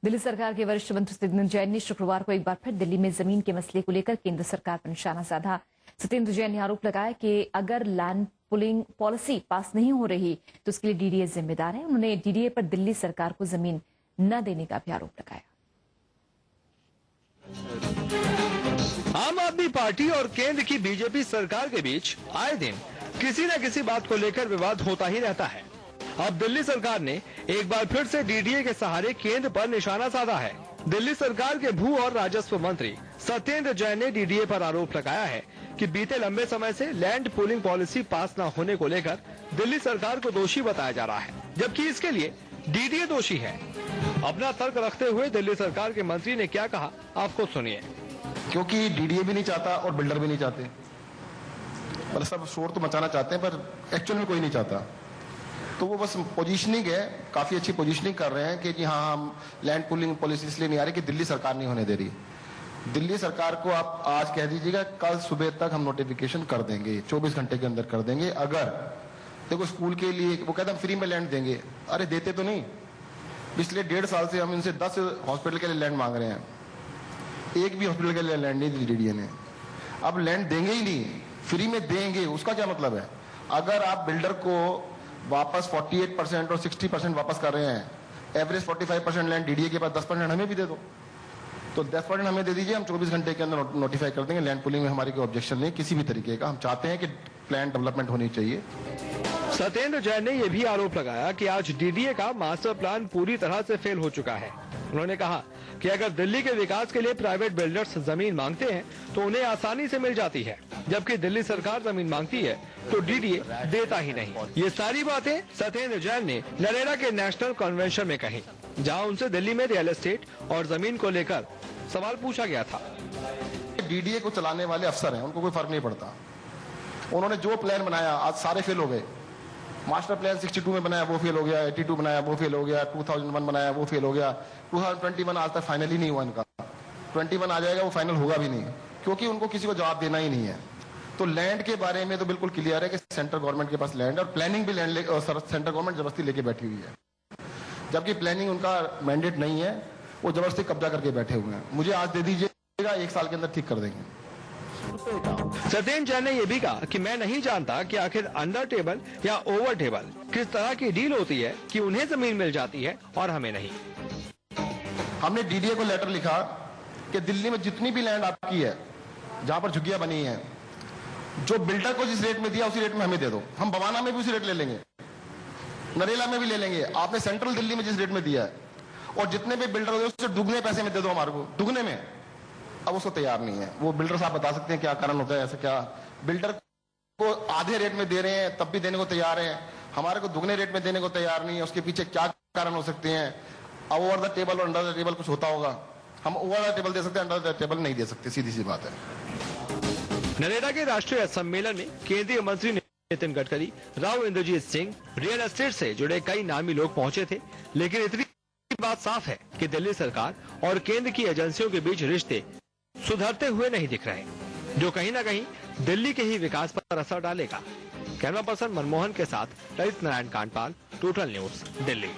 दिल्ली सरकार के वरिष्ठ मंत्री सत्येंद्र जैन ने शुक्रवार को एक बार फिर दिल्ली में जमीन के मसले को लेकर केंद्र सरकार पर निशाना साधा। सत्येंद्र जैन ने आरोप लगाया कि अगर लैंड पुलिंग पॉलिसी पास नहीं हो रही तो उसके लिए डीडीए जिम्मेदार है। उन्होंने डीडीए पर दिल्ली सरकार को जमीन न देने का भी आरोप लगाया। आम आदमी पार्टी और केंद्र की बीजेपी सरकार के बीच आए दिन किसी न किसी बात को लेकर विवाद होता ही रहता है। अब दिल्ली सरकार ने एक बार फिर से डीडीए के सहारे केंद्र पर निशाना साधा है। दिल्ली सरकार के भू और राजस्व मंत्री सत्येंद्र जैन ने डीडीए पर आरोप लगाया है कि बीते लंबे समय से लैंड पूलिंग पॉलिसी पास न होने को लेकर दिल्ली सरकार को दोषी बताया जा रहा है, जबकि इसके लिए डीडीए दोषी है। अपना तर्क रखते हुए दिल्ली सरकार के मंत्री ने क्या कहा, आप खुद सुनिए। क्योंकि डीडीए भी नहीं चाहता और बिल्डर भी नहीं चाहते, पर सब शोर तो मचाना चाहते हैं, पर एक्चुअल में कोई नहीं चाहता। तो वो बस पोजीशनिंग है, काफी अच्छी पोजीशनिंग कर रहे हैं कि जी हाँ, हम लैंड पूलिंग पॉलिसी इसलिए नहीं आ रही कि दिल्ली सरकार नहीं होने दे रही। दिल्ली सरकार को आप आज कह दीजिएगा, कल सुबह तक हम नोटिफिकेशन कर देंगे, 24 घंटे के अंदर कर देंगे। अगर देखो स्कूल के लिए वो कहते हैं फ्री में लैंड देंगे, अरे देते तो नहीं। पिछले 1.5 साल से हम इनसे 10 हॉस्पिटल के लिए लैंड मांग रहे हैं, एक भी हॉस्पिटल के लिए लैंड नहीं दी डीडीए ने। अब लैंड देंगे ही नहीं, फ्री में देंगे, उसका क्या मतलब है? अगर आप बिल्डर को वापस 48% और 60% वापस कर रहे हैं, एवरेज 45% लैंड डीडीए के पास, 10% हमें भी दे दो। तो 10% हमें दे दीजिए, हम 24 घंटे के अंदर नोटिफाई कर देंगे। लैंड पुलिंग में हमारी कोई ऑब्जेक्शन नहीं किसी भी तरीके का। हम चाहते हैं कि प्लान डेवलपमेंट होनी चाहिए। सत्येंद्र जैन ने यह भी आरोप लगाया कि आज डीडीए का मास्टर प्लान पूरी तरह से फेल हो चुका है। उन्होंने कहा कि अगर दिल्ली के विकास के लिए प्राइवेट बिल्डर्स जमीन मांगते हैं तो उन्हें आसानी से मिल जाती है, जबकि दिल्ली सरकार जमीन मांगती है तो डीडीए देता ही नहीं। ये सारी बातें सत्येंद्र जैन ने नरेगा के नेशनल कन्वेंशन में कही, जहां उनसे दिल्ली में रियल एस्टेट और जमीन को लेकर सवाल पूछा गया था। डीडीए को चलाने वाले अफसर हैं, उनको कोई फर्क नहीं पड़ता। उन्होंने जो प्लान बनाया आज सारे फेल हो गए। मास्टर प्लान 62 में बनाया वो फेल हो गया, 82 बनाया वो फेल हो गया, 2001 बनाया वो फेल हो गया, 2021 आज तक फाइनल ही नहीं हुआ इनका। 21 आ जाएगा, वो फाइनल होगा भी नहीं, क्योंकि उनको किसी को जवाब देना ही नहीं है। तो लैंड के बारे में तो बिल्कुल क्लियर है कि सेंट्रल गवर्नमेंट के पास लैंड है और प्लानिंग भी लैंड सेंट्रल गवर्नमेंट जबरदस्ती लेके बैठी हुई है, जबकि प्लानिंग उनका मैंडेट नहीं है, वो जबरदस्ती कब्जा करके बैठे हुए हैं। मुझे आज दे दीजिएगा, 1 साल के अंदर ठीक कर देंगे। सत्येंद्र जैन ने यह भी कहा कि मैं नहीं जानता कि आखिर अंडर टेबल या ओवर टेबल किस तरह की डील होती है कि उन्हें जमीन मिल जाती है और हमें नहीं। हमने डीडीए को लेटर लिखा कि दिल्ली में जितनी भी लैंड आपकी है, जहां पर झुग्गियां बनी हैं, जो बिल्डर को जिस रेट में दिया उसी रेट में हमें दे दो। हम बवाना में भी उसी रेट ले लेंगे, नरेला में भी ले लेंगे। आपने सेंट्रल दिल्ली में जिस रेट में दिया है और जितने भी बिल्डर होते हैं उससे दुगने पैसे में दे दो हमारे को, दुगने में। अब उसको तैयार नहीं है। वो बिल्डर साहब बता सकते हैं क्या कारण होता है, ऐसा क्या बिल्डर को आधे रेट में दे रहे हैं तब भी देने को तैयार है, हमारे को दुगने रेट में देने को तैयार नहीं है। उसके पीछे क्या कारण हो सकते हैं? अब ओवर द टेबल और अंडर द टेबल कुछ होता होगा। हम ओवर द टेबल दे सकते हैं, अंडर द टेबल नहीं दे सकते, सीधी सी बात है। नरेगा के राष्ट्रीय सम्मेलन में केंद्रीय मंत्री नितिन गडकरी, राव इंद्रजीत सिंह, रियल एस्टेट से जुड़े कई नामी लोग पहुंचे थे, लेकिन इतनी बात साफ है कि दिल्ली सरकार और केंद्र की एजेंसियों के बीच रिश्ते सुधरते हुए नहीं दिख रहे, जो कहीं न कहीं दिल्ली के ही विकास पर असर डालेगा। कैमरा पर्सन मनमोहन के साथ ललित नारायण कांडपाल, टोटल न्यूज, दिल्ली।